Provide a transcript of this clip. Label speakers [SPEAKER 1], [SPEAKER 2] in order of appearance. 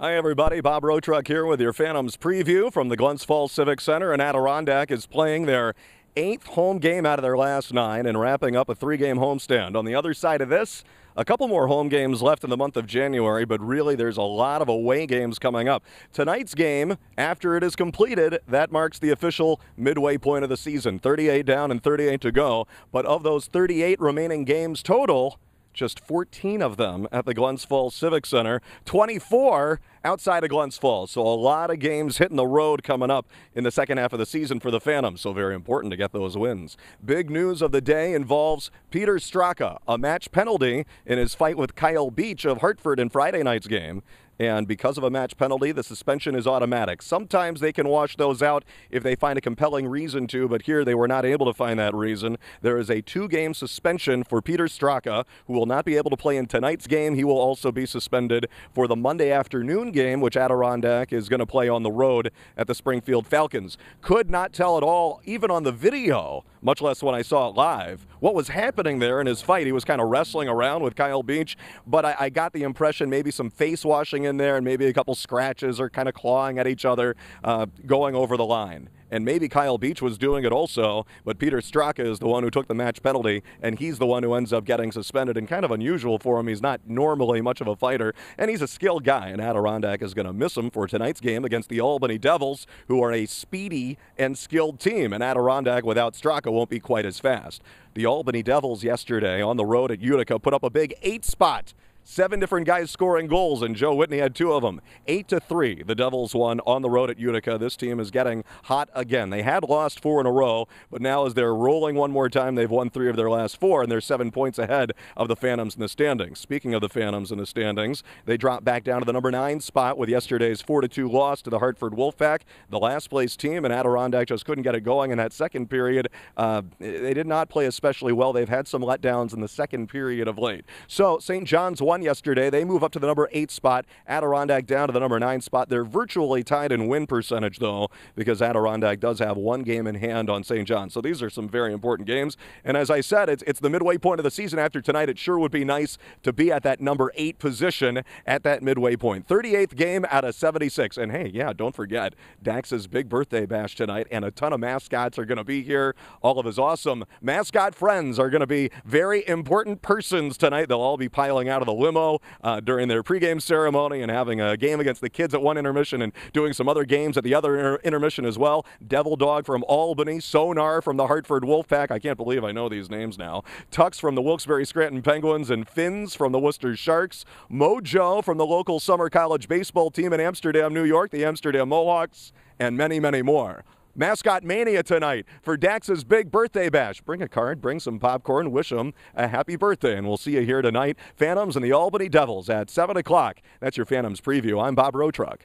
[SPEAKER 1] Hi, everybody. Bob Rotruck here with your Phantoms preview from the Glens Falls Civic Center. And Adirondack is playing their 8th home game out of their last 9 and wrapping up a 3-game homestand. On the other side of this, a couple more home games left in the month of January, but really there's a lot of away games coming up. Tonight's game, after it is completed, that marks the official midway point of the season. 38 down and 38 to go. But of those 38 remaining games total, just 14 of them at the Glens Falls Civic Center, 24 outside of Glens Falls. So a lot of games hitting the road coming up in the second half of the season for the Phantoms. So very important to get those wins. Big news of the day involves Peter Straka, a match penalty in his fight with Kyle Beach of Hartford in Friday night's game. And because of a match penalty, the suspension is automatic. Sometimes they can wash those out if they find a compelling reason to, but here they were not able to find that reason. There is a 2-game suspension for Peter Straka, who will not be able to play in tonight's game. He will also be suspended for the Monday afternoon game, which Adirondack is going to play on the road at the Springfield Falcons. Could not tell at all, even on the video, much less when I saw it live, what was happening there in his fight. He was kind of wrestling around with Kyle Beach, but I got the impression maybe some face washing in there and maybe a couple scratches or kind of clawing at each other going over the line. And maybe Kyle Beach was doing it also, but Peter Straka is the one who took the match penalty, and he's the one who ends up getting suspended, and kind of unusual for him. He's not normally much of a fighter, and he's a skilled guy, and Adirondack is going to miss him for tonight's game against the Albany Devils, who are a speedy and skilled team, and Adirondack without Straka won't be quite as fast. The Albany Devils yesterday on the road at Utica put up a big 8-spot. 7 different guys scoring goals, and Joe Whitney had 2 of them. 8-3, the Devils won on the road at Utica. This team is getting hot again. They had lost 4 in a row, but now as they're rolling one more time, they've won 3 of their last 4, and they're 7 points ahead of the Phantoms in the standings. Speaking of the Phantoms in the standings, they dropped back down to the number 9 spot with yesterday's 4-2 loss to the Hartford Wolfpack, the last place team, and Adirondack just couldn't get it going in that second period. They did not play especially well. They've had some letdowns in the second period of late. So St. John's won yesterday. They move up to the number 8 spot. Adirondack down to the number 9 spot. They're virtually tied in win percentage, though, because Adirondack does have 1 game in hand on St. John's. So these are some very important games. And as I said, it's the midway point of the season. After tonight, it sure would be nice to be at that number 8 position at that midway point. 38th game out of 76. And hey, yeah, don't forget, Dax's big birthday bash tonight, and a ton of mascots are going to be here. All of his awesome mascot friends are going to be very important persons tonight. They'll all be piling out of the limo during their pregame ceremony and having a game against the kids at one intermission and doing some other games at the other intermission as well. Devil Dog from Albany, Sonar from the Hartford Wolfpack. I can't believe I know these names now. Tux from the Wilkes-Barre Scranton Penguins, and Finns from the Worcester Sharks. Mojo from the local summer college baseball team in Amsterdam, New York, the Amsterdam Mohawks, and many, many more. Mascot Mania tonight for Dax's big birthday bash. Bring a card, bring some popcorn, wish them a happy birthday, and we'll see you here tonight. Phantoms and the Albany Devils at 7 o'clock. That's your Phantoms preview. I'm Bob Rotruck.